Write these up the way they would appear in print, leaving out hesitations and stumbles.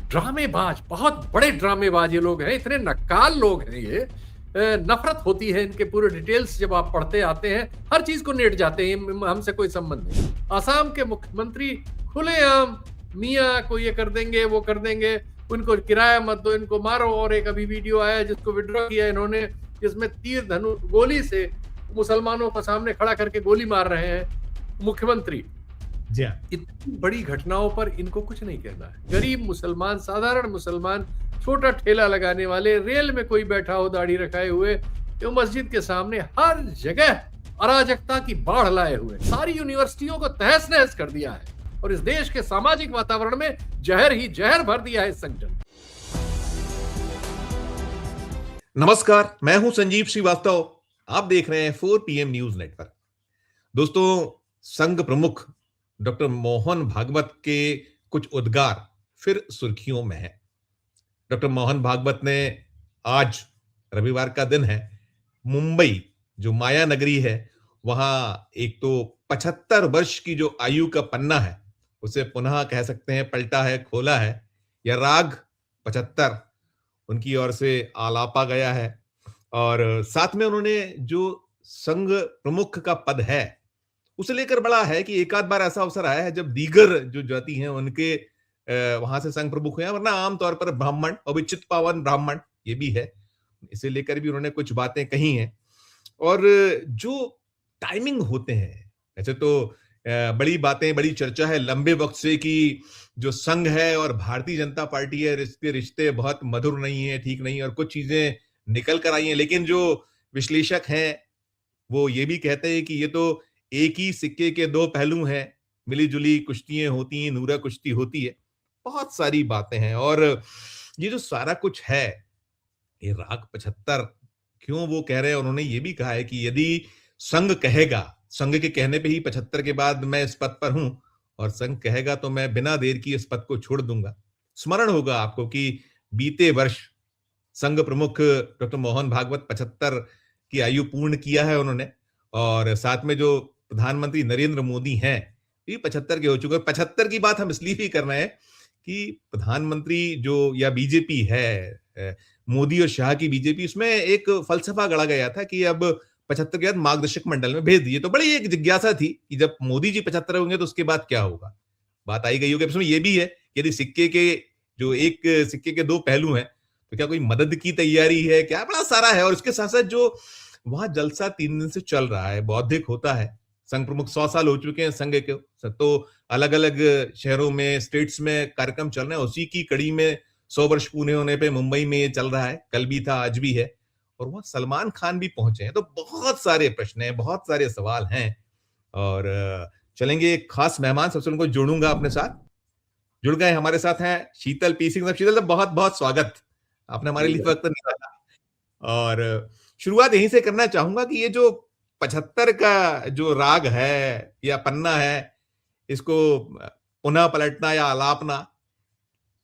ड्रामेबाज, बहुत बड़े ड्रामेबाज ये लोग हैं, इतने नक्काल लोग हैं ये। नफरत होती है इनके पूरे डिटेल्स जब आप पढ़ते आते हैं, हर चीज को नेट जाते हैं, हमसे कोई संबंध नहीं। असम के मुख्यमंत्री खुलेआम मियाँ को ये कर देंगे, वो कर देंगे, उनको किराया मत दो, इनको मारो। और एक अभी वीडियो आया जिसको विड्रॉ किया इन्होंने, जिसमें तीर धनुष गोली से मुसलमानों को सामने खड़ा करके गोली मार रहे हैं मुख्यमंत्री। जी हाँ। इतनी बड़ी घटनाओं पर इनको कुछ नहीं कहना है। गरीब मुसलमान, साधारण मुसलमान, छोटा ठेला लगाने वाले, रेल में कोई बैठा हो दाढ़ी रखाए हुए, जो मस्जिद के सामने हर जगह अराजकता की बाढ़ लाए हुए, सारी यूनिवर्सिटियों को तहस नहस कर दिया है और इस देश के सामाजिक वातावरण में जहर ही जहर भर दिया है इस संगठन। नमस्कार, मैं हूं संजीव श्रीवास्तव। आप देख रहे हैं 4 PM न्यूज नेटवर्क। दोस्तों, संघ प्रमुख डॉक्टर मोहन भागवत के कुछ उद्गार फिर सुर्खियों में है। डॉक्टर मोहन भागवत ने आज, रविवार का दिन है, मुंबई जो माया नगरी है, वहां एक तो 75 वर्ष की जो आयु का पन्ना है उसे पुनः कह सकते हैं पलटा है, खोला है। यह राग 75 उनकी ओर से आलापा गया है और साथ में उन्होंने जो संघ प्रमुख का पद है उसे लेकर बड़ा है कि एक आध बार ऐसा अवसर आया है जब दीगर जो जाति हैं उनके वहां से संघ प्रमुख हुए, वरना आमतौर पर ब्राह्मण और विचित पावन ब्राह्मण ये भी है, इसे लेकर भी उन्होंने कुछ बातें कही हैं। और जो टाइमिंग होते हैं, ऐसे तो बड़ी बातें, बड़ी चर्चा है लंबे वक्त से कि जो संघ है और भारतीय जनता पार्टी है, रिश्ते रिश्ते बहुत मधुर नहीं है, ठीक नहीं है, और कुछ चीजें निकल कर आई हैं। लेकिन जो विश्लेषक हैं वो ये भी कहते हैं कि ये तो एक ही सिक्के के दो पहलू हैं, मिली जुली कुश्तियां होती हैं, नूरा कुश्ती होती है, बहुत सारी बातें हैं। और ये जो सारा कुछ है, ये राग 75 क्यों वो कह रहे हैं, उन्होंने ये भी कहा है कि यदि संघ कहेगा, संघ के कहने पे ही 75 के बाद मैं इस पद पर हूं, और संघ कहेगा तो मैं बिना देर की इस पद को छोड़ दूंगा। स्मरण होगा आपको कि बीते वर्ष संघ प्रमुख डॉक्टर मोहन भागवत 75 की आयु पूर्ण किया है उन्होंने, और साथ में जो प्रधानमंत्री नरेंद्र मोदी हैं ये 75 के हो चुके हैं। 75 की बात हम इसलिए भी कर रहे हैं कि प्रधानमंत्री जो या बीजेपी है, मोदी और शाह की बीजेपी, उसमें एक फलसफा गढ़ा गया था कि अब 75 के बाद मार्गदर्शक मंडल में भेज दिए। तो बड़ी एक जिज्ञासा थी कि जब मोदी जी 75 होंगे तो उसके बाद क्या होगा। बात आई गई होगी। उसमें यह भी है यदि सिक्के के जो एक सिक्के के दो पहलू हैं तो क्या कोई मदद की तैयारी है, क्या, बड़ा सारा है। और इसके साथ साथ जो वहां जलसा 3 दिन से चल रहा है, बौद्धिक होता है। संघ प्रमुख 100 साल हो चुके हैं संघ के, तो अलग अलग शहरों में, स्टेट्स में कार्यक्रम चल रहे हैं। उसी की कड़ी में 100 वर्ष पूरे होने पे मुंबई में ये चल रहा है, कल भी था, आज भी है। और वहां सलमान खान भी पहुंचे हैं। तो बहुत सारे प्रश्न हैं, बहुत सारे सवाल हैं। और चलेंगे, एक खास मेहमान सबसे उनको जोड़ूंगा अपने साथ। जुड़ गए, हमारे साथ हैं शीतल पी सिंह। शीतल साहब, बहुत बहुत स्वागत, आपने हमारे लिए वक्त निकाला। और शुरुआत यहीं से करना चाहूंगा कि ये जो 75 का जो राग है या पन्ना है, इसको पुनः पलटना या आलापना,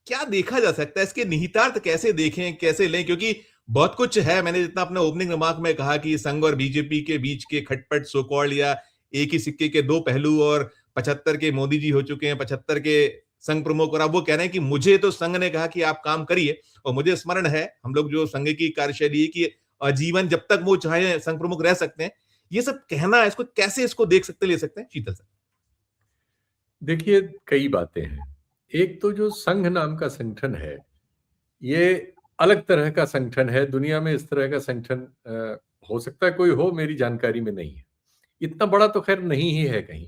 क्या देखा जा सकता है, इसके निहितार्थ कैसे देखें, कैसे लें? क्योंकि बहुत कुछ है। मैंने जितना अपने ओपनिंग रिमार्क में कहा कि संघ और बीजेपी के बीच के खटपट, सो कॉल्ड, या एक ही सिक्के के दो पहलू, और 75 के मोदी जी हो चुके हैं, 75 के संघ प्रमुख, और अब वो कह रहे हैं कि मुझे तो संघ ने कहा कि आप काम करिए। और मुझे स्मरण है, हम लोग जो संघ की कार्यशैली है कि आजीवन जब तक वो चाहे संघ प्रमुख रह सकते हैं। ये सब कहना है, इसको कैसे इसको देख सकते, ले सकते हैं शीतल सर? देखिए, कई बातें हैं। एक तो जो संघ नाम का संगठन है, ये अलग तरह का संगठन है। दुनिया में इस तरह का संगठन हो सकता है कोई हो, मेरी जानकारी में नहीं है। इतना बड़ा तो खैर नहीं ही है कहीं,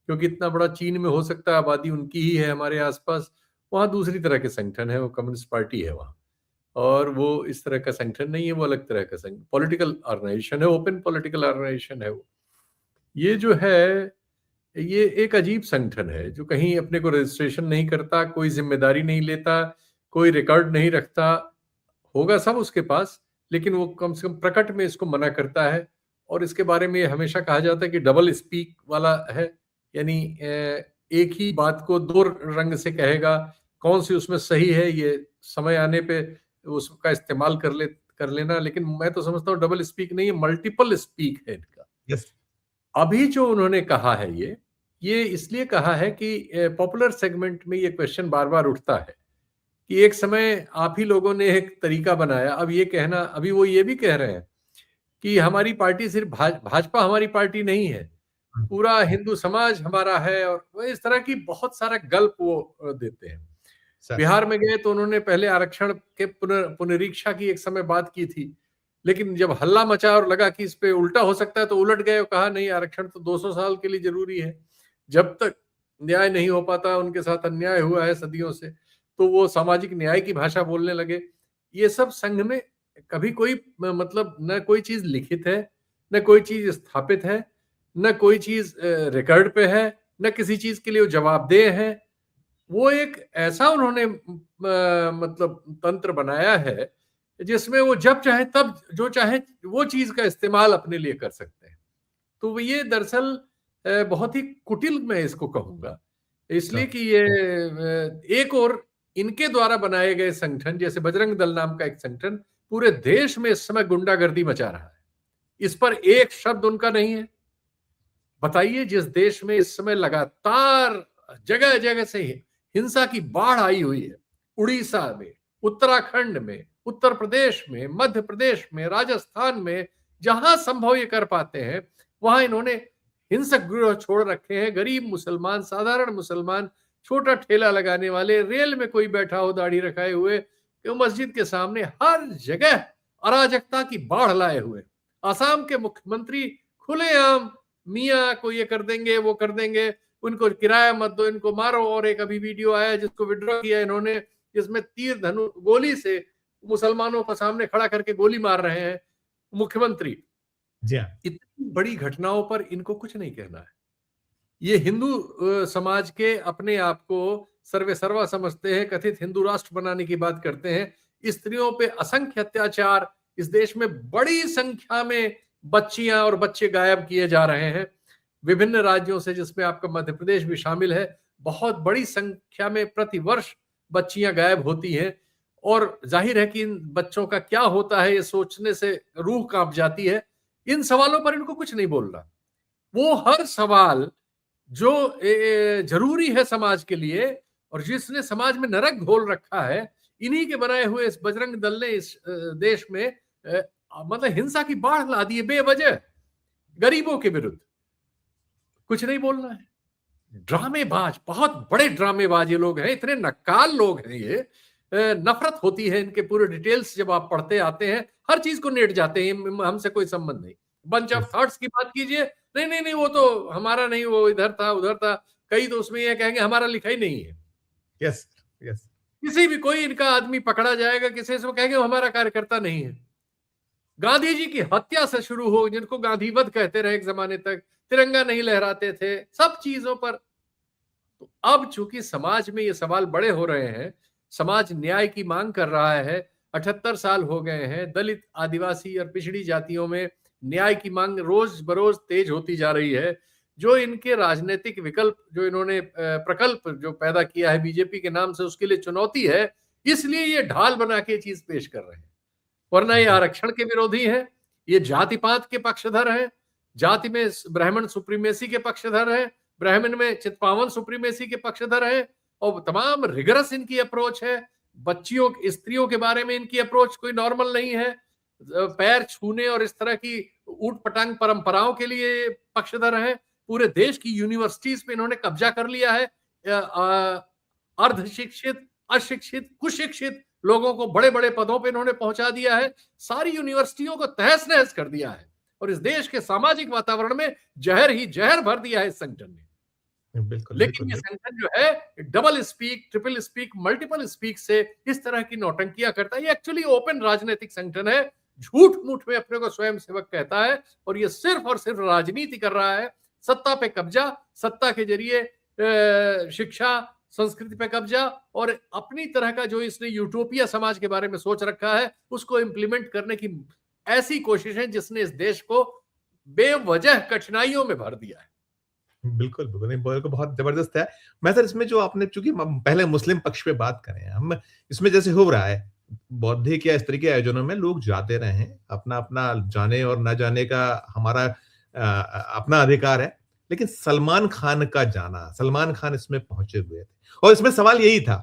क्योंकि इतना बड़ा चीन में हो सकता है, आबादी उनकी ही है हमारे आसपास। वहाँ दूसरी तरह के संगठन है, वो कम्युनिस्ट पार्टी है वहाँ, और वो इस तरह का संगठन नहीं है, वो अलग तरह का पॉलिटिकल ऑर्गेनाइजेशन है, ओपन पॉलिटिकल ऑर्गेनाइजेशन है वो। ये जो है, ये एक अजीब संगठन है जो कहीं अपने को रजिस्ट्रेशन नहीं करता, कोई जिम्मेदारी नहीं लेता, कोई रिकॉर्ड नहीं रखता। होगा सब उसके पास, लेकिन वो कम से कम प्रकट में इसको मना करता है। और इसके बारे में ये हमेशा कहा जाता है कि डबल स्पीक वाला है, यानी एक ही बात को दो रंग से कहेगा। कौन सी उसमें सही है, ये समय आने पे उसका इस्तेमाल कर लेना। लेकिन मैं तो समझता हूँ डबल स्पीक नहीं है, मल्टीपल स्पीक है इनका। यस। अभी जो उन्होंने कहा है, ये इसलिए कहा है कि पॉपुलर सेगमेंट में ये क्वेश्चन बार बार उठता है कि एक समय आप ही लोगों ने एक तरीका बनाया, अब ये कहना, अभी वो ये भी कह रहे हैं कि हमारी पार्टी सिर्फ भाजपा हमारी पार्टी नहीं है, पूरा हिंदू समाज हमारा है, और वो इस तरह की बहुत सारा गल्प वो देते हैं। बिहार में गए तो उन्होंने पहले आरक्षण के पुनरीक्षा की एक समय बात की थी, लेकिन जब हल्ला मचा और लगा कि इस पे उल्टा हो सकता है तो उलट गए और कहा नहीं, आरक्षण तो 200 साल के लिए जरूरी है। जब तक न्याय नहीं हो पाता, उनके साथ अन्याय हुआ है सदियों से, तो वो सामाजिक न्याय की भाषा बोलने लगे। ये सब संघ में कभी कोई मतलब न कोई चीज लिखित है, न कोई चीज स्थापित है, न कोई चीज रिकॉर्ड पे है, न किसी चीज के लिए वो जवाबदेह है। वो एक ऐसा उन्होंने मतलब तंत्र बनाया है जिसमें वो जब चाहे तब जो चाहे वो चीज का इस्तेमाल अपने लिए कर सकते हैं। तो ये दरअसल बहुत ही कुटिल मैं इसको कहूंगा, इसलिए कि ये एक और इनके द्वारा बनाए गए संगठन जैसे बजरंग दल नाम का एक संगठन पूरे देश में इस समय गुंडागर्दी मचा रहा है, इस पर एक शब्द उनका नहीं है। बताइए, जिस देश में इस समय लगातार जगह जगह से हिंसा की बाढ़ आई हुई है, उड़ीसा में, उत्तराखंड में, उत्तर प्रदेश में, मध्य प्रदेश में, राजस्थान में, जहां संभव ये कर पाते हैं वहां इन्होंने हिंसक गिरोह छोड़ रखे हैं। गरीब मुसलमान, साधारण मुसलमान, छोटा ठेला लगाने वाले, रेल में कोई बैठा हो दाढ़ी रखाए हुए, मस्जिद के सामने, हर जगह अराजकता की बाढ़ लाए हुए। आसाम के मुख्यमंत्री खुलेआम मियाँ को ये कर देंगे, वो कर देंगे, उनको किराया मत दो, इनको मारो। और एक अभी वीडियो आया जिसको विड्रॉ किया इन्होंने, जिसमें तीर धनु गोली से मुसलमानों को सामने खड़ा करके गोली मार रहे हैं मुख्यमंत्री। जी, इतनी बड़ी घटनाओं पर इनको कुछ नहीं कहना है। ये हिंदू समाज के अपने आप को सर्वे सर्वा समझते हैं, कथित हिंदू राष्ट्र बनाने की बात करते हैं। स्त्रियों पे असंख्य अत्याचार, इस देश में बड़ी संख्या में बच्चियां और बच्चे गायब किए जा रहे हैं विभिन्न राज्यों से, जिसमें आपका मध्य प्रदेश भी शामिल है। बहुत बड़ी संख्या में प्रति वर्ष बच्चियां गायब होती हैं, और जाहिर है कि इन बच्चों का क्या होता है ये सोचने से रूह कांप जाती है। इन सवालों पर इनको कुछ नहीं बोल रहा। वो हर सवाल जो जरूरी है समाज के लिए और जिसने समाज में नरक घोल रखा है, इन्हीं के बनाए हुए इस बजरंग दल ने इस देश में मतलब हिंसा की बाढ़ ला दी है बेवजह, गरीबों के विरुद्ध। कुछ नहीं बोलना है। ड्रामेबाज, बहुत बड़े ड्रामेबाज ये लोग हैं, इतने नक्काल लोग हैं ये। नफरत होती है इनके पूरे डिटेल्स जब आप पढ़ते आते हैं, हर चीज को नेट जाते हैं, हमसे कोई संबंध नहीं। बंच ऑफ थॉट्स की बात कीजिए, नहीं नहीं नहीं वो तो हमारा नहीं, वो इधर था उधर था। कई तो उसमें ये कहेंगे हमारा लिखा ही नहीं है। Yes yes. किसी भी कोई इनका आदमी पकड़ा जाएगा किसी से, वो कहेंगे वो हमारा कार्यकर्ता नहीं है। गांधी जी की हत्या से शुरू हो, जिनको गांधीवध कहते रहे एक जमाने तक, तिरंगा नहीं लहराते थे, सब चीजों पर। तो अब चूंकि समाज में ये सवाल बड़े हो रहे हैं, समाज न्याय की मांग कर रहा है, 78 साल हो गए हैं, दलित, आदिवासी और पिछड़ी जातियों में न्याय की मांग रोज बरोज तेज होती जा रही है। जो इनके राजनीतिक विकल्प, जो इन्होंने प्रकल्प जो पैदा किया है बीजेपी के नाम से, उसके लिए चुनौती है, इसलिए ये ढाल बना के चीज पेश कर रहे हैं। वरना ये आरक्षण के विरोधी है, ये जाति पात के पक्षधर है, जाति में ब्राह्मण सुप्रीमेसी के पक्षधर है, ब्राह्मण में चित्पावन सुप्रीमेसी के पक्षधर है, और तमाम रिगरस इनकी अप्रोच है। बच्चियों, स्त्रियों के बारे में इनकी अप्रोच कोई नॉर्मल नहीं है। पैर छूने और इस तरह की ऊट पटांग परंपराओं के लिए पक्षधर है। पूरे देश की यूनिवर्सिटीज पे इन्होंने कब्जा कर लिया है। अर्ध शिक्षित, अशिक्षित, कुशिक्षित लोगों को बड़े बड़े पदों पे इन्होंने पहुंचा दिया है। सारी यूनिवर्सिटियों को तहस नहस कर दिया है, और इस देश के सामाजिक वातावरण में जहर ही जहर भर दिया है इस संगठन ने। बिल्कुल, लेकिन बिल्कुल, ये संगठन जो है double speak, triple speak, multiple speak से इस तरह की नौटंकियां करता है। ये एक्चुअली ओपन राजनीतिक संगठन है, झूठ मूठ में अपने को स्वयं सेवक कहता है, और ये सिर्फ और सिर्फ राजनीति कर रहा है। सत्ता पे कब्जा, सत्ता के जरिए शिक्षा संस्कृति पे कब्जा, और अपनी तरह का जो इसने यूटोपिया समाज के बारे में सोच रखा है उसको इंप्लीमेंट करने की ऐसी कोशिश है जिसने इस देश को बेवजह कठिनाइयों में भर दिया है। बिल्कुल, बिल्कुल, नहीं बिल्कुल बहुत ज़बरदस्त है। मैं सर इसमें जो आपने चूँकि हम पहले मुस्लिम पक्ष पे बात करें, हम इसमें जैसे हो रहा है, बौद्धिक या इस तरह के आयोजनों में लोग जाते रहे हैं, अपना-अपना जाने और ना जाने का हमारा अपना अधिकार है। लेकिन सलमान खान का जाना, सलमान खान इसमें पहुँचे हुए थे और इसमें सवाल यही था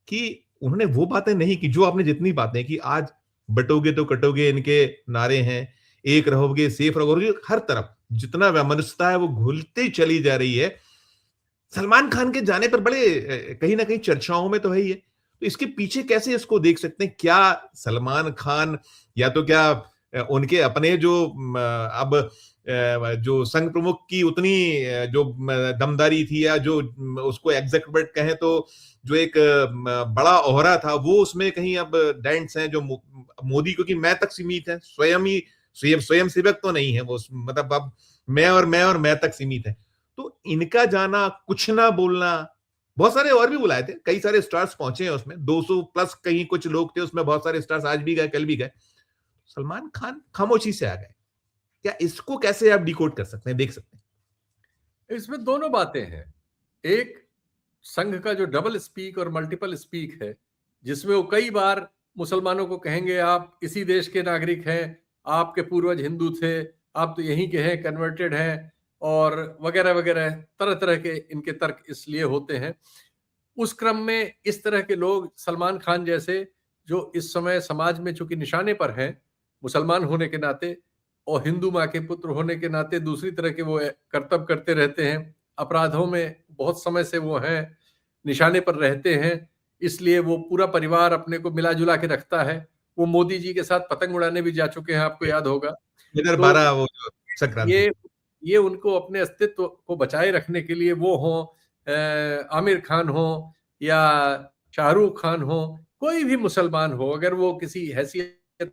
कि उन्होंने वो बातें नहीं की जो आपने जितनी बातें की। आज बटोगे तो कटोगे इनके नारे हैं, एक रहोगे सेफ रहोगे, हर तरफ जितना वैमनस्यता है वो घुलती चली जा रही है। सलमान खान के जाने पर बड़े कहीं ना कहीं चर्चाओं में तो है ही है, तो इसके पीछे कैसे इसको देख सकते हैं? क्या सलमान खान, या तो क्या उनके अपने जो अब जो संघ प्रमुख की उतनी जो दमदारी थी, या जो उसको एग्जीक्यूटिव कहें तो जो एक बड़ा ओहरा था, वो उसमें कहीं अब डेंट्स हैं जो मोदी क्योंकि मैं तक सीमित है, स्वयं सेवक तो नहीं है वो, मतलब अब मैं तक सीमित है। तो इनका जाना, कुछ ना बोलना, बहुत सारे और भी बुलाए थे, कई सारे स्टार्स पहुंचे हैं उसमें, 200 प्लस कहीं कुछ लोग थे उसमें, बहुत सारे स्टार्स आज भी गए, कल भी गए। सलमान खान खामोशी से आ गए। क्या इसको कैसे आप डिकोड कर सकते हैं, देख सकते हैं? इसमें दोनों बातें हैं। एक, संघ का जो डबल स्पीक और मल्टीपल स्पीक है, जिसमें वो कई बार मुसलमानों को कहेंगे आप इसी देश के नागरिक हैं, आपके पूर्वज हिंदू थे, आप तो यहीं के हैं, कन्वर्टेड हैं, और वगैरह वगैरह तरह तरह के इनके तर्क इसलिए होते हैं। उस क्रम में इस तरह के लोग, सलमान खान जैसे, जो इस समय समाज में चूंकि निशाने पर हैं मुसलमान होने के नाते, और हिंदू माँ के पुत्र होने के नाते दूसरी तरह के वो कर्तव्य करते रहते हैं, अपराधों में बहुत समय से वो हैं, निशाने पर रहते हैं, इसलिए वो पूरा परिवार अपने को मिला जुला के रखता है। वो मोदी जी के साथ पतंग उड़ाने भी जा चुके हैं, आपको याद होगा। तो 2012 वो जो संक्रांति। ये ये उनको अपने अस्तित्व को बचाए रखने के लिए, वो हो आमिर खान हो या शाहरुख खान हो, कोई भी मुसलमान हो, अगर वो किसी हैसियत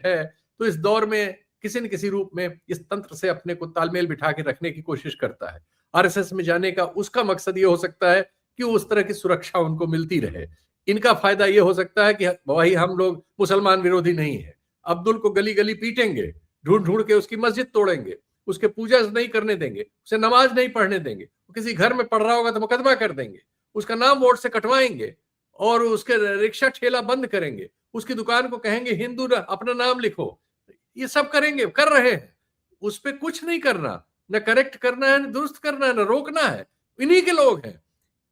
है, तो इस दौर में किसी न किसी रूप में इस तंत्र से अपने को तालमेल बिठा के रखने की कोशिश करता है। आरएसएस में जाने का उसका मकसद ये हो सकता है कि उस तरह की सुरक्षा उनको मिलती रहे। इनका फायदा ये हो सकता है कि भाई हम लोग मुसलमान विरोधी नहीं है, अब्दुल को गली गली पीटेंगे, ढूंढ ढूंढ के उसकी मस्जिद तोड़ेंगे, उसके पूजा नहीं करने देंगे, उसे नमाज नहीं पढ़ने देंगे, किसी घर में पढ़ रहा होगा तो मुकदमा कर देंगे, उसका नाम वोट से कटवाएंगे, और उसके रिक्शा ठेला बंद करेंगे, उसकी दुकान को कहेंगे हिंदू अपना नाम लिखो। ये सब करेंगे, कर रहे हैं। उस पर कुछ नहीं करना, न करेक्ट करना है, न दुरुस्त करना है, न रोकना है। इन्हीं के लोग हैं।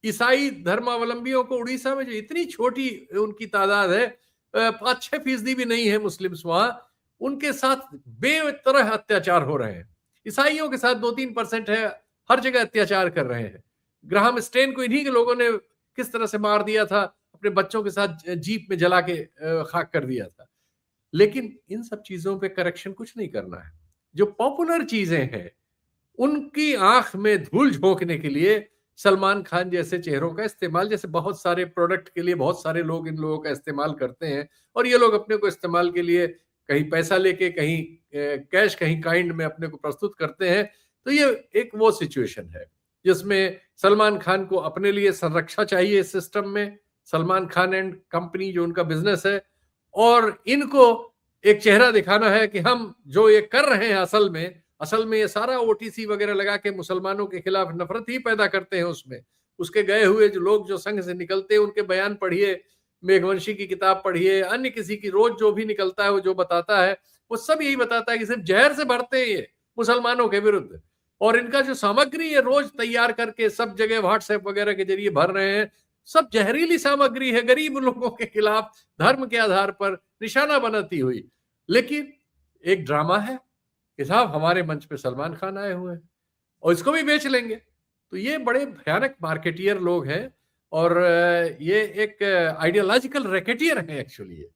ईसाई धर्मावलंबियों को उड़ीसा में जो इतनी छोटी उनकी तादाद है, 5-6% भी नहीं है मुस्लिम्स वहां, उनके साथ बेतरह अत्याचार हो रहे हैं। ईसाइयों के साथ 2-3% है, हर जगह अत्याचार कर रहे हैं। ग्राहम स्टेन को इन्हीं के लोगों ने किस तरह से मार दिया था, अपने बच्चों के साथ जीप में जला के खाक कर दिया था। लेकिन इन सब चीजों पे करेक्शन कुछ नहीं करना है। जो पॉपुलर चीजें हैं, उनकी आंख में धूल झोंकने के लिए सलमान खान जैसे चेहरों का इस्तेमाल, जैसे बहुत सारे प्रोडक्ट के लिए बहुत सारे लोग इन लोगों का इस्तेमाल करते हैं, और ये लोग अपने को इस्तेमाल के लिए कहीं पैसा लेके, कहीं कैश, कहीं काइंड में अपने को प्रस्तुत करते हैं। तो ये एक वो सिचुएशन है जिसमें सलमान खान को अपने लिए संरक्षा चाहिए इस सिस्टम में, सलमान खान एंड कंपनी जो उनका बिजनेस है, और इनको एक चेहरा दिखाना है कि हम जो ये कर रहे हैं असल में ये सारा ओटीसी वगैरह लगा के मुसलमानों के खिलाफ नफरत ही पैदा करते हैं। उसमें उसके गए हुए जो लोग जो संघ से निकलते हैं, उनके बयान पढ़िए, मेघवंशी की किताब पढ़िए, अन्य किसी की, रोज जो भी निकलता है वो जो बताता है, वो सब यही बताता है कि सिर्फ जहर से भरते हैं ये मुसलमानों के विरुद्ध। और इनका जो सामग्री है रोज तैयार करके सब जगह व्हाट्सएप वगैरह के जरिए भर रहे हैं, सब जहरीली सामग्री है, गरीब लोगों के खिलाफ धर्म के आधार पर निशाना बनाती हुई। लेकिन एक ड्रामा है कि साहब हमारे मंच पे सलमान खान आए हुए हैं और इसको भी बेच लेंगे। तो ये बड़े भयानक मार्केटियर लोग हैं, और ये एक आइडियोलॉजिकल रैकेटियर है एक्चुअली। ये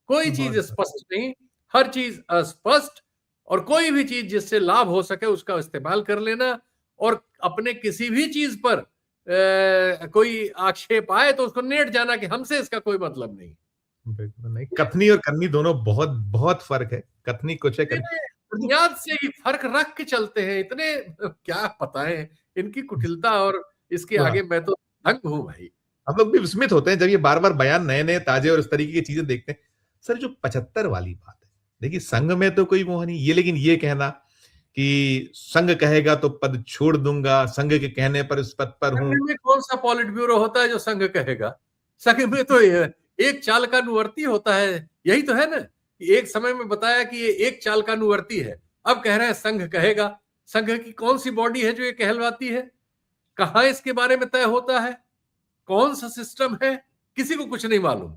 कोई चीज बहुत स्पष्ट नहीं, हर चीज अस्पष्ट, और कोई भी चीज जिससे लाभ हो सके उसका इस्तेमाल कर लेना, और अपने किसी भी चीज पर कोई आक्षेप आए तो उसको नेट जाना कि हमसे इसका कोई मतलब नहीं। बिल्कुल नहीं, कथनी और करनी दोनों बहुत बहुत फर्क है। कथनी कुछ है, बुनियाद से ही फर्क रख के चलते हैं, इतने क्या पता है इनकी कुटिलता, और इसके आगे मैं तो दंग हूं भाई। हम लोग भी विस्मित होते हैं जब ये बार बार बयान नए नए ताजे और इस तरीके की चीजें देखते हैं। सर जो 75 वाली बात है, देखिए संघ में तो कोई मोह नहीं, ये लेकिन ये कहना कि संघ कहेगा तो पद छोड़ दूंगा, संघ के कहने पर इस पद पर हूं। संघ में कौन सा पॉलिट ब्यूरो होता है जो संघ कहेगा? संघ में तो एक चालकानुवर्ती होता है। यही तो है ना, कि एक समय में बताया कि ये एक चालकानुवर्ती है, अब कह रहे हैं संघ कहेगा। संघ की कौन सी बॉडी है जो ये कहलवाती है? कहां इसके बारे में तय होता है? कौन सा सिस्टम है? किसी को कुछ नहीं मालूम।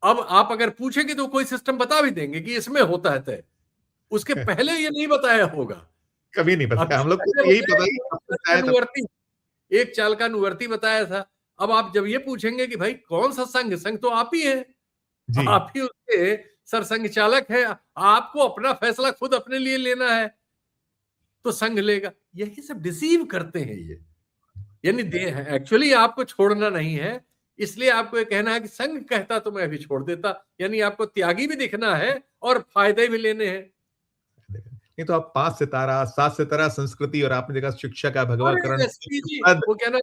अब आप अगर पूछेंगे तो कोई सिस्टम बता भी देंगे कि इसमें होता है तय, उसके पहले ये नहीं बताया होगा। कभी नहीं अब बताया, हम लोग को पहले तो यही बताया पता है कि कि एक सब चाल कुछ का आया तब। अनुवर्ती, एक चाल का अनुवर्ती बताया था। अब आप जब ये पूछेंगे कि भाई कौन सा संघ, संघ तो आप ही है, जी। आप ही उसके सरसंघ चालक है, आपको अपना फैसला खुद अपने लिए लेना है तो संघ लेगा। यही सब डिसीव करते हैं ये, यानी एक्चुअली आपको छोड़ना नहीं है, इसलिए आपको ये कहना है कि संघ कहता तो मैं भी छोड़ देता, यानी आपको त्यागी भी दिखना है और फायदे भी लेने हैं। नहीं तो आप 5 सितारा, 7 सितारा संस्कृति और आपने देखा शिक्षा का अरे भगवाकरण, एसपीजी, पद। वो क्या ना,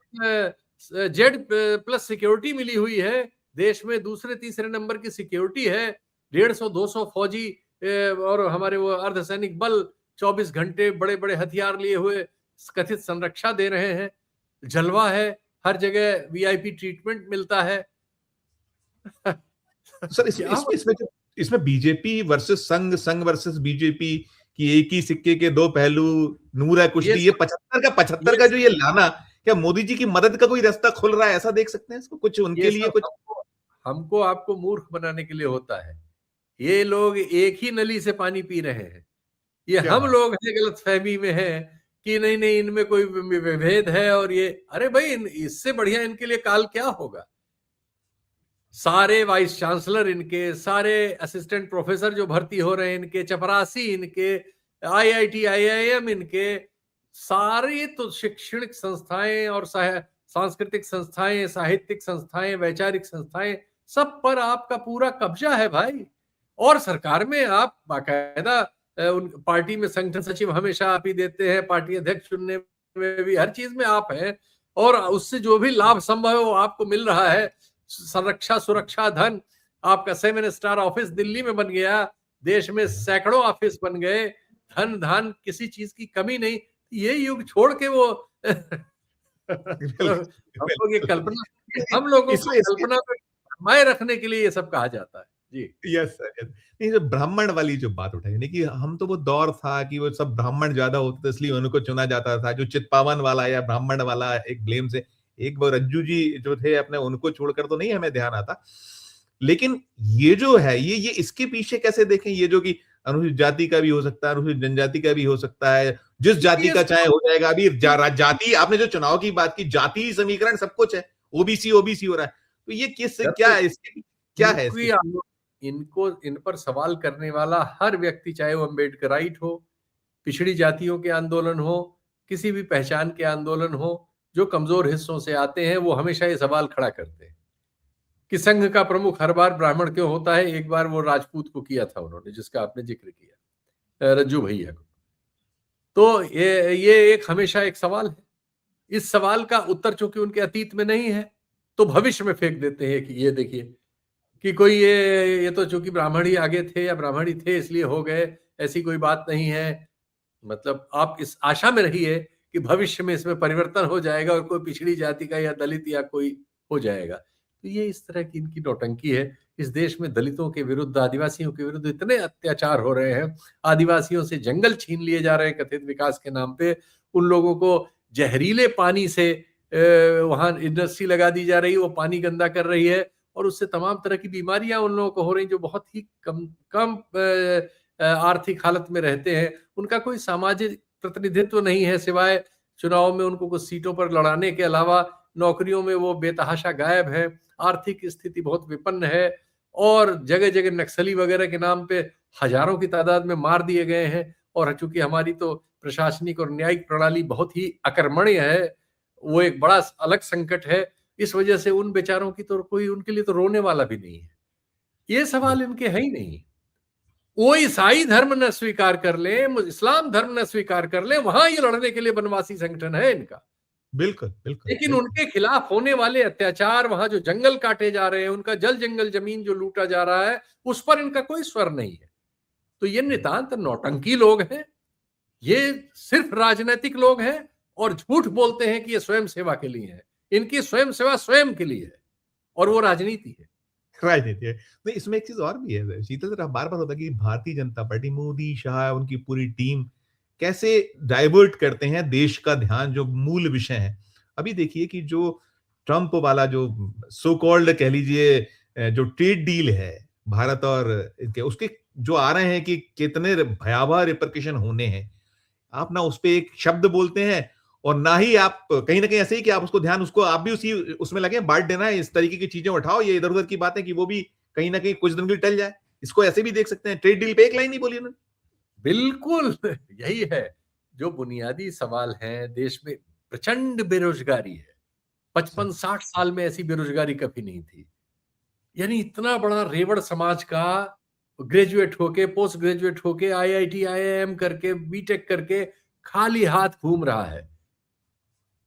जेड प्लस सिक्योरिटी मिली हुई है देश में, दूसरे तीसरे नंबर की सिक्योरिटी है, 150-200 फौजी और हमारे वो अर्धसैनिक बल 24 घंटे बड़े बड़े हथियार लिए हुए कथित संरक्षा दे रहे हैं, जलवा है, हर जगह वीआईपी ट्रीटमेंट मिलता है। सर इसमें क्या इसमें इसमें मतलब? जो इसमें बीजेपी वर्सेस संघ, संघ वर्सेस बीजेपी की एक ही सिक्के के दो पहलू, नूर है ये कुश्ती, ये सब 75 ये का जो सब ये लाना, क्या मोदी जी की मदद का कोई रास्ता खुल रहा है, ऐसा देख सकते हैं इसको, कुछ उनके ये लिए सब कुछ। हमको हमको आपको मूर्ख बनाने के लिए होता है। ये लोग एक ही नली से पानी पी रहे हैं, ये क्या हम बात। लोग हैं गलतफहमी में हैं कि नहीं नहीं इनमें कोई विभेद है, और ये अरे भाई इससे बढ़िया इनके लिए काल क्या होगा। सारे वाइस चांसलर इनके, सारे असिस्टेंट प्रोफेसर जो भर्ती हो रहे हैं इनके, चपरासी इनके, आईआईटी आईआईएम इनके, सारी तो शैक्षणिक संस्थाएं और सांस्कृतिक संस्थाएं, साहित्यिक संस्थाएं, वैचारिक संस्थाएं, सब पर आपका पूरा कब्जा है भाई। और सरकार में आप बाकायदा उन पार्टी में संगठन सचिव हमेशा आप ही देते हैं, पार्टी अध्यक्ष चुनने में भी, हर चीज में आप हैं, और उससे जो भी लाभ संभव है वो आपको मिल रहा है। संरक्षा, सुरक्षा, धन, आपका 7 स्टार ऑफिस दिल्ली में बन गया, देश में सैकड़ों ऑफिस बन गए, धन धान किसी चीज की कमी नहीं। ये युग छोड़ के वो बिल्कुल हम लोग ये बिल्कुल। कल्पना, हम लोगों को इसमें इसमें कल्पना में माय रखने के लिए ये सब कहा जाता है जी। Yes sir, yes. नहीं, जो ब्राह्मण वाली जो बात उठाई, यानी कि हम तो वो दौर था कि वो सब ब्राह्मण ज्यादा होते थे इसलिए उनको चुना जाता था, जो चितपावन वाला या ब्राह्मण वाला एक ब्लेम से, एक बार रज्जू जी जो थे अपने, उनको छोड़कर तो नहीं हमें ध्यान आता। लेकिन ये जो है, ये इसके पीछे कैसे देखें, ये जो कि अनुसूचित जाति का भी हो सकता है, अनुसूचित जनजाति का भी हो सकता है, जिस जाति ये का चाहे हो जाएगा। अभी सब जाति, आपने जो चुनाव की बात की, जाति समीकरण सब कुछ है, ओबीसी ओबीसी हो रहा है, तो ये किस क्या है इसके, क्या है इसके। क्योंकि इनको, इन पर सवाल करने वाला हर व्यक्ति, चाहे वो अम्बेडकराइट हो, पिछड़ी जातियों के आंदोलन हो, किसी भी पहचान के आंदोलन हो, जो कमजोर हिस्सों से आते हैं, वो हमेशा ये सवाल खड़ा करते हैं कि संघ का प्रमुख हर बार ब्राह्मण क्यों होता है। एक बार वो राजपूत को किया था उन्होंने, जिसका आपने जिक्र किया, रज्जू भैया को। तो ये एक हमेशा एक सवाल है। इस सवाल का उत्तर चूंकि उनके अतीत में नहीं है, तो भविष्य में फेंक देते हैं कि ये देखिए कि कोई ये तो चूंकि ब्राह्मण ही आगे थे या ब्राह्मण ही थे इसलिए हो गए, ऐसी कोई बात नहीं है। मतलब आप इस आशा में रहिए कि भविष्य में इसमें परिवर्तन हो जाएगा और कोई पिछड़ी जाति का या दलित या कोई हो जाएगा। तो ये इस तरह की इनकी नौटंकी है। इस देश में दलितों के विरुद्ध, आदिवासियों के विरुद्ध इतने अत्याचार हो रहे हैं, आदिवासियों से जंगल छीन लिए जा रहे हैं कथित विकास के नाम पे, उन लोगों को जहरीले पानी से वहां इंडस्ट्री लगा दी जा रही है, वो पानी गंदा कर रही है, और उससे तमाम तरह की बीमारियां उन लोगों को हो रही, जो बहुत ही कम कम आर्थिक हालत में रहते हैं। उनका कोई सामाजिक प्रतिनिधित्व नहीं है, सिवाय चुनाव में उनको कुछ सीटों पर लड़ाने के अलावा नौकरियों में वो बेतहाशा गायब है। आर्थिक स्थिति बहुत विपन्न है, और जगह जगह नक्सली वगैरह के नाम पे हजारों की तादाद में मार दिए गए हैं। और चूंकि हमारी तो प्रशासनिक और न्यायिक प्रणाली बहुत ही अकर्मण्य है, वो एक बड़ा अलग संकट है। इस वजह से उन बेचारों की तो कोई, उनके लिए तो रोने वाला भी नहीं है। ये सवाल इनके है ही नहीं। वो ईसाई धर्म न स्वीकार कर ले, इस्लाम धर्म न स्वीकार कर ले, वहां ये लड़ने के लिए वनवासी संगठन है इनका। बिल्कुल बिल्कुल लेकिन बिल्कुल। उनके खिलाफ होने वाले अत्याचार, वहां जो जंगल काटे जा रहे हैं, उनका जल जंगल जमीन जो लूटा जा रहा है, उस पर इनका कोई स्वर नहीं है। तो ये नितांत नौटंकी लोग हैं, ये सिर्फ राजनीतिक लोग हैं, और झूठ बोलते हैं कि ये स्वयं सेवा के लिए है। इनकी स्वयं सेवा स्वयं के लिए है, और वो राजनीति है। राजनीति है। नहीं, इसमें एक चीज और भी है शीतल सर, बार बार होता है कि भारतीय जनता पार्टी, मोदी शाह, उनकी पूरी टीम कैसे डाइवर्ट करते हैं देश का ध्यान, जो मूल विषय है। अभी देखिए कि जो ट्रंप वाला जो सो कॉल्ड कह लीजिए जो ट्रेड डील है भारत और उसके जो आ रहे हैं कि कितने भयावह रिपरकेशन होने हैं, आप ना उस पे एक शब्द बोलते हैं और ना ही आप कहीं ना कहीं ऐसे ही कि आप उसको ध्यान उसको आप भी उसी उसमें लगे बांट देना है, इस तरीके की चीजें उठाओ, ये इधर उधर की बातें कि वो भी कहीं ना कहीं कुछ दिन के लिए टल जाए। इसको ऐसे भी देख सकते हैं, ट्रेड डील पे एक लाइन नहीं बोली उन्होंने। बिल्कुल यही है जो बुनियादी सवाल है। देश में प्रचंड बेरोजगारी है, 55-60 साल में ऐसी बेरोजगारी कभी नहीं थी। यानी इतना बड़ा रेवड़ समाज का ग्रेजुएट होके, पोस्ट ग्रेजुएट होके, आईआईटी आईआईएम करके, बीटेक करके खाली हाथ घूम रहा है।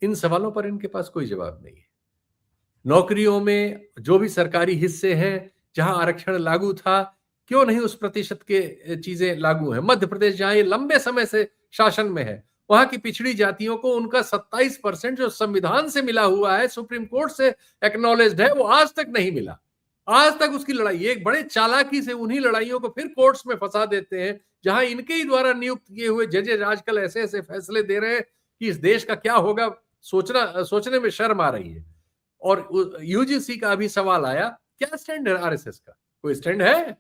इन सवालों पर इनके पास कोई जवाब नहीं है। नौकरियों में जो भी सरकारी हिस्से हैं जहां आरक्षण लागू था, क्यों नहीं उस प्रतिशत के चीजें लागू हैं? मध्य प्रदेश जहां ये लंबे समय से शासन में है, वहां की पिछड़ी जातियों को उनका 27% जो संविधान से मिला हुआ है, सुप्रीम कोर्ट से एक्नॉलेज्ड है, वो आज तक नहीं मिला। आज तक उसकी लड़ाई, एक बड़े चालाकी से उन्हीं लड़ाइयों को फिर कोर्ट्स में फंसा देते हैं, जहां इनके ही द्वारा नियुक्त किए हुए जजेज आजकल ऐसे ऐसे फैसले दे रहे हैं कि इस देश का क्या होगा सोचने में शर्म आ रही है। और यूजीसी का भी सवाल आया, क्या स्टैंड है आरएसएस का? कोई स्टैंड है?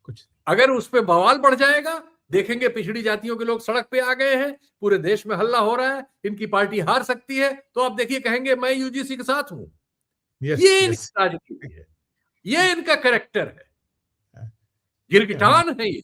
कुछ अगर उस पर बवाल बढ़ जाएगा, देखेंगे पिछड़ी जातियों के लोग सड़क पे आ गए हैं, पूरे देश में हल्ला हो रहा है, इनकी पार्टी हार सकती है, तो आप देखिए कहेंगे मैं यूजीसी के साथ हूं। यस ये यस इनकी राजनीति है, ये इनका कैरेक्टर है, देखिए हम गिरगिटान है ये।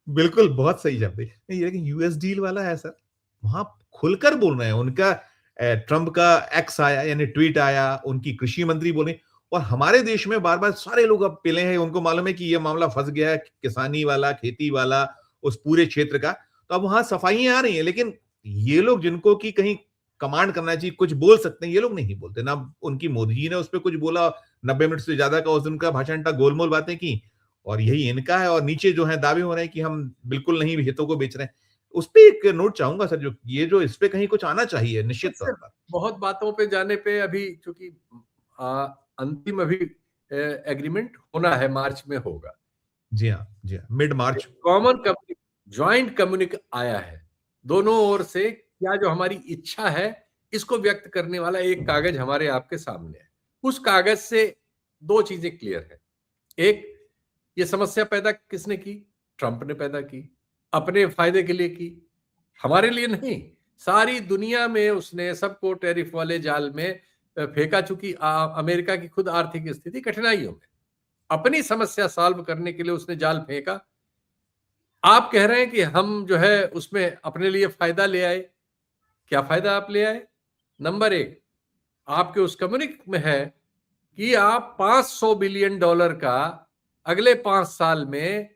बिल्कुल बहुत सही शब्द है नहीं, लेकिन यूएस डील वाला है सर, वहां खुलकर बोल रहे हैं। उनका ट्रंप का एक्स आया यानी ट्वीट आया, उनकी कृषि मंत्री बोले, और हमारे देश में बार बार सारे लोग अब पिले हैं, उनको मालूम है कि ये मामला फंस गया है, किसानी वाला, खेती वाला, उस पूरे क्षेत्र का। तो अब वहां सफाइयां आ रही हैं, लेकिन ये लोग जिनको कि कहीं कमांड करना चाहिए, कुछ बोल सकते हैं, ये लोग नहीं बोलते ना। उनकी मोदी जी ने उस पर कुछ बोला, 90 मिनट से ज्यादा का उस दिन का भाषण था, गोलमोल बातें की, और यही इनका है। और नीचे जो है दावे हो रहे हैं कि हम बिल्कुल नहीं हितों को बेच रहे हैं। उस पे एक नोट चाहूंगा सर, जो ये जो इस पे कहीं कुछ आना चाहिए निश्चित तौर पर। बहुत बातों पे जाने पे अभी चूंकि अंतिम अभी एग्रीमेंट होना है, मार्च में होगा। जी हाँ, जी हाँ, मिड मार्च। कॉमन ज्वाइंट कम्युनिक आया है दोनों ओर से, क्या जो हमारी इच्छा है इसको व्यक्त करने वाला एक कागज हमारे आपके सामने है। उस कागज से दो चीजें क्लियर है। एक, ये समस्या पैदा किसने की? ट्रंप ने पैदा की, अपने फायदे के लिए की, हमारे लिए नहीं। सारी दुनिया में उसने सबको टैरिफ वाले जाल में फेंका, चूंकि अमेरिका की खुद आर्थिक स्थिति कठिनाइयों में, अपनी समस्या सॉल्व करने के लिए उसने जाल फेंका। आप कह रहे हैं कि हम जो है उसमें अपने लिए फायदा ले आए। क्या फायदा आप ले आए? नंबर एक, आपके उस कम्युनिक में है कि आप $500 बिलियन का अगले 5 साल में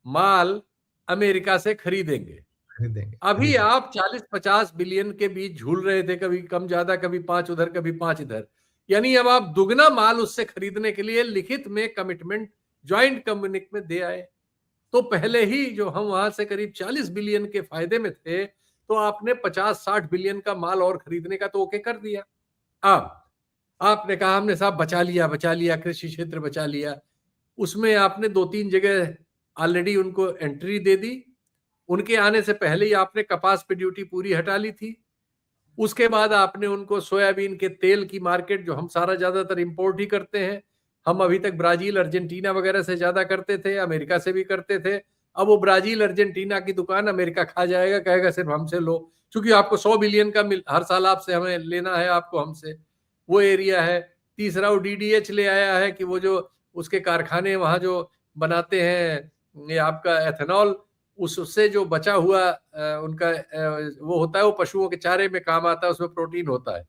माल अमेरिका से खरीदेंगे। खरीदेंगे, अभी खरीदेंगे। आप 40-50 बिलियन के बीच झूल रहे थे, कभी कम ज्यादा, कभी 5 उधर, कभी 5 इधर। यानी अब आप दुगना माल उससे खरीदने के लिए लिखित में कमिटमेंट ज्वाइंट कम्युनिक में दे आए। तो पहले ही जो हम वहां से करीब 40 बिलियन के फायदे में थे, तो आपने 50-60 बिलियन का माल और खरीदने का तो ओके कर दिया। अब आपने कहा हमने साहब बचा लिया, कृषि क्षेत्र बचा लिया। उसमें आपने 2-3 जगह ऑलरेडी उनको एंट्री दे दी। उनके आने से पहले ही आपने कपास पे ड्यूटी पूरी हटा ली थी। उसके बाद आपने उनको सोयाबीन के तेल की मार्केट, जो हम सारा ज्यादातर इंपोर्ट ही करते हैं, हम अभी तक ब्राजील अर्जेंटीना वगैरह से ज्यादा करते थे, अमेरिका से भी करते थे। अब वो ब्राजील अर्जेंटीना की दुकान अमेरिका खा जाएगा, कहेगा सिर्फ हमसे लो, क्योंकि आपको 100 बिलियन का हर साल आपसे हमें लेना है, आपको हमसे वो एरिया है। तीसरा, वो डीडीएच ले आया है कि वो जो उसके कारखाने वहां जो बनाते हैं ये आपका एथेनॉल, उससे जो बचा हुआ उनका वो होता है, वो पशुओं के चारे में काम आता है, उसमें प्रोटीन होता है,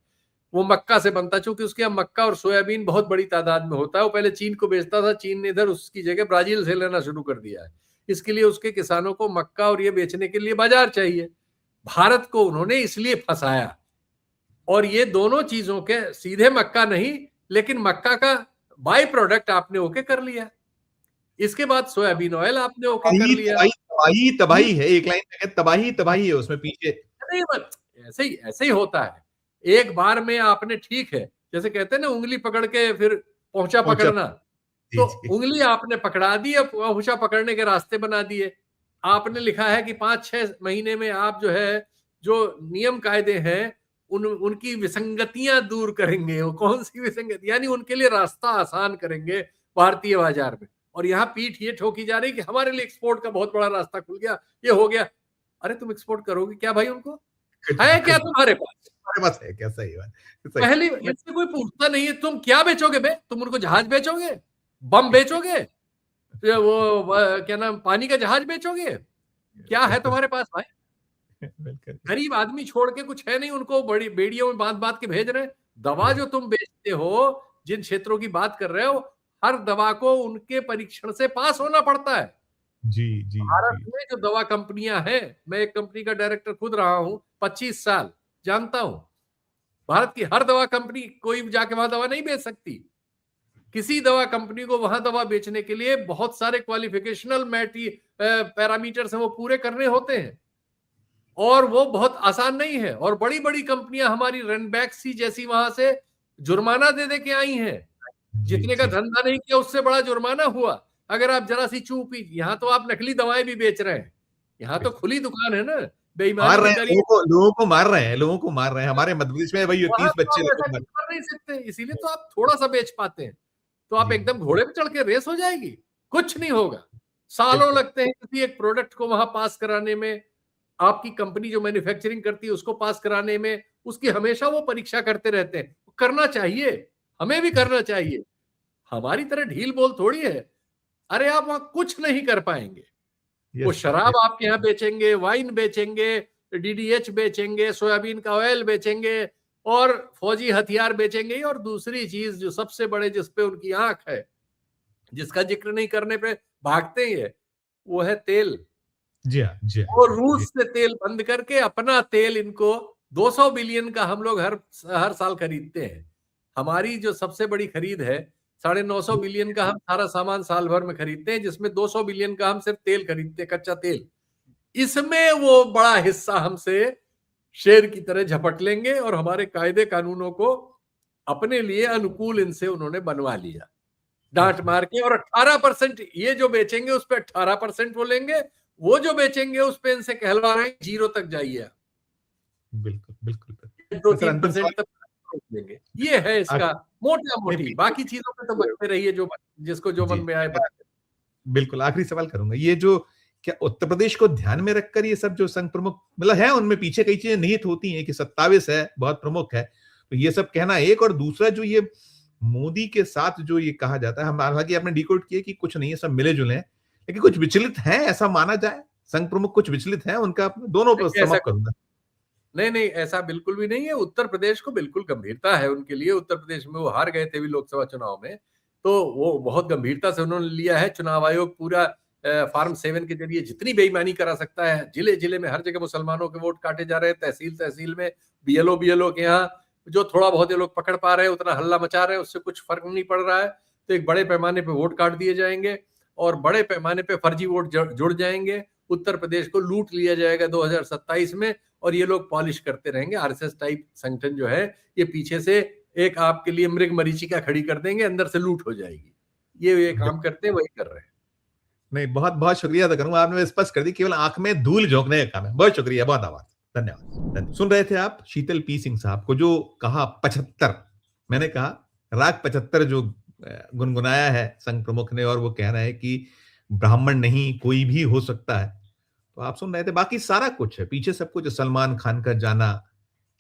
वो मक्का से बनता है। चूंकि उसके यहाँ मक्का और सोयाबीन बहुत बड़ी तादाद में होता है, वो पहले चीन को बेचता था, चीन ने इधर उसकी जगह ब्राजील से लेना शुरू कर दिया है। इसके लिए उसके किसानों को मक्का और ये बेचने के लिए बाजार चाहिए। भारत को उन्होंने इसलिए फंसाया, और ये दोनों चीजों के सीधे मक्का नहीं, लेकिन मक्का का बाई प्रोडक्ट आपने ओके कर लिया। इसके बाद सोयाबीन ऑयल आपने ओके कर तबाही लिया। तबाही तबाही तबाही है, एक लाइन में तबाही तबाही है उसमें पीछे। नहीं, ऐसे ही होता है। एक बार में आपने, ठीक है, जैसे कहते हैं ना, उंगली पकड़ के फिर पहुंचा पहुंचा। पकड़ना, तो जी जी। उंगली आपने पकड़ा दी, अब पहुंचा पकड़ने के रास्ते बना दिए। आपने लिखा है कि 5-6 महीने में आप जो है, जो नियम कायदे हैं उनकी विसंगतियां दूर करेंगे। वो कौन सी विसंगति, यानी उनके लिए रास्ता आसान करेंगे भारतीय बाजार में। और यहाँ पीठ ये ठोकी जा रही कि हमारे लिए एक्सपोर्ट का बहुत बड़ा रास्ता खुल गया, ये हो गया। अरे तुम एक्सपोर्ट करोगे क्या भाई? उनको है क्या तुम्हारे पास? हमारे पास है क्या? सही बात, सही। पहले इनसे कोई पूछता नहीं है तुम क्या बेचोगे बे? तुम उनको जहाज बेचोगे, बम बेचोगे, क्या नाम, पानी का जहाज बेचोगे? क्या है तुम्हारे पास भाई? गरीब आदमी छोड़ के कुछ है नहीं, उनको बड़ी बेड़ियों में बांध बांध के भेज रहे हैं। दवा जो तुम बेचते हो, जिन क्षेत्रों की बात कर रहे हो, हर दवा को उनके परीक्षण से पास होना पड़ता है। जी जी भारत जी। में जो दवा कंपनियां हैं, मैं एक कंपनी का डायरेक्टर खुद रहा हूं 25 साल, जानता हूं। भारत की हर दवा कंपनी कोई जाके वहां दवा नहीं बेच सकती। किसी दवा कंपनी को वहां दवा बेचने के लिए बहुत सारे क्वालिफिकेशनल पैरामीटर्स हैं, वो पूरे करने होते हैं, और वो बहुत आसान नहीं है। और बड़ी बड़ी कंपनियां हमारी रनबैक्सी जैसी वहां से जुर्माना दे दे के आई हैं। जी जितने का जी। धंधा नहीं किया उससे बड़ा जुर्माना हुआ अगर आप जरा सी चूक हुई। यहाँ तो आप नकली दवाएं भी बेच रहे हैं, यहाँ तो खुली दुकान है ना, मार बेईमानी रहे भी हैं करिए। लोगों को मार रहे हैं, लोगों को मार रहे हैं। हमारे मध्य प्रदेश में भाई वहां 30 तो बच्चे आप ऐसा लगभग कुछ कर नहीं सकते, इसीलिए तो आप थोड़ा सा बेच पाते हैं। तो आप जी एकदम घोड़े पे चढ़ के रेस हो जाएगी, कुछ नहीं होगा। सालों बिल्कुल। लगते हैं किसी एक प्रोडक्ट को वहां पास कराने में। आपकी कंपनी जो मैन्युफैक्चरिंग करती है उसको पास कराने में, उसकी हमेशा वो परीक्षा करते रहते हैं। करना चाहिए, हमें भी करना चाहिए। हमारी तरह ढील बोल थोड़ी है। अरे आप वहां कुछ नहीं कर पाएंगे। वो यस शराब आपके यहाँ बेचेंगे, वाइन बेचेंगे, डीडीएच बेचेंगे, सोयाबीन का ऑयल बेचेंगे, और फौजी हथियार बेचेंगे। और दूसरी चीज जो सबसे बड़े, जिसपे उनकी आंख है, जिसका जिक्र नहीं करने पे भागते ही है, वो है तेल। जी हाँ जी हाँ वो जी हाँ रूस जी। से तेल बंद करके अपना तेल, इनको 200 बिलियन का हम लोग हर हर साल खरीदते हैं। हमारी जो सबसे बड़ी खरीद है, 950 बिलियन का हम सारा सामान साल भर में खरीदते हैं, जिसमें 200 बिलियन का हम सिर्फ तेल खरीदते हैं, कच्चा तेल। इसमें वो बड़ा हिस्सा हमसे शेर की तरह झपट लेंगे, और हमारे कायदे कानूनों को अपने लिए अनुकूल इनसे उन्होंने बनवा लिया, डांट मार के। और 18% ये जो बेचेंगे उस पर 18% वो लेंगे, वो जो बेचेंगे उस पे इनसे कहलवा रहे हैं जीरो तक जाइए आप, बिल्कुल बिल्कुल दो बिल्कुल। सर तीन अंतिम परसेंट सवाल। तक रोक देंगे। ये है इसका मोटा नहीं, मोटी। बाकी चीजों पे तो बचते रहिए, जो जिसको जो मन जी में आए बचते। बिल्कुल आखिरी सवाल करूंगा। ये जो क्या उत्तर प्रदेश को ध्यान में रखकर ये सब जो संघ प्रमुख मतलब है, उनमें पीछे कई चीजें निहित होती हैं कि 27 है, बहुत प्रमुख है, तो ये सब कहना एक। और दूसरा जो ये मोदी के साथ जो ये कहा जाता है, हम हालांकि आपने डिकोड किया कि कुछ नहीं है, सब मिले जुले हैं, लेकिन कुछ विचलित हैं, ऐसा माना जाए संघ प्रमुख कुछ विचलित हैं उनका। दोनों पर ऐसा समाप्त करूंगा। नहीं नहीं, ऐसा बिल्कुल भी नहीं है। उत्तर प्रदेश को बिल्कुल गंभीरता है उनके लिए। उत्तर प्रदेश में वो हार गए थे भी लोकसभा चुनाव में, तो वो बहुत गंभीरता से उन्होंने लिया है। चुनाव आयोग पूरा फार्म 7 के जरिए जितनी बेईमानी करा सकता है, जिले जिले में हर जगह मुसलमानों के वोट काटे जा रहे हैं, तहसील तहसील में बीएलओ के यहाँ जो थोड़ा बहुत ये लोग पकड़ पा रहे हैं, उतना हल्ला मचा रहे हैं, उससे कुछ फर्क नहीं पड़ रहा है। तो एक बड़े पैमाने पे वोट काट दिए जाएंगे, और बड़े पैमाने पे फर्जी वोट जुड़ जाएंगे। उत्तर प्रदेश को लूट लिया जाएगा 2027 में, और ये लोग पॉलिश करते रहेंगे। आरएसएस टाइप संगठन जो है, ये पीछे से एक आपके लिए मृग मरीचिका खड़ी कर देंगे, अंदर से लूट हो जाएगी। ये काम करते हैं, वही कर रहे हैं। नहीं, बहुत बहुत शुक्रिया अदा करूंगा, आपने स्पष्ट कर दी, केवल आंख में धूल झोंकने का काम है। बहुत शुक्रिया, बहुत आभार, धन्यवाद। सुन रहे थे आप शीतल पी सिंह साहब को, जो कहा 75, मैंने कहा राग 75 जो गुनगुनाया है संघ प्रमुख ने, और वो कह रहा है कि ब्राह्मण नहीं कोई भी हो सकता है। तो आप सुन रहे थे, बाकी सारा कुछ है पीछे, सब कुछ। सलमान खान का जाना,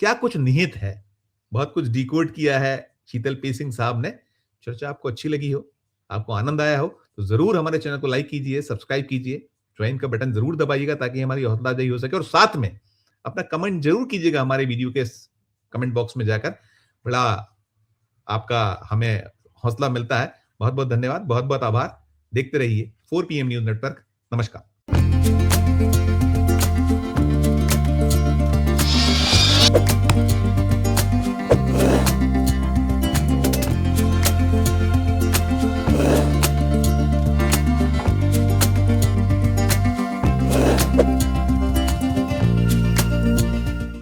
क्या कुछ निहित है, बहुत कुछ डिकोड किया है शीतल पी सिंह साहब ने। चर्चा आपको अच्छी लगी हो, आपको आनंद आया हो, तो जरूर हमारे चैनल को लाइक कीजिए, सब्सक्राइब कीजिए, ज्वाइन का बटन जरूर दबाइएगा, ताकि हमारी हौसला अफजाई हो सके। और साथ में अपना कमेंट जरूर कीजिएगा हमारे वीडियो के कमेंट बॉक्स में जाकर। बड़ा आपका हमें हौसला मिलता है। बहुत बहुत धन्यवाद, बहुत बहुत आभार। देखते रहिए 4 PM न्यूज नेटवर्क। नमस्कार।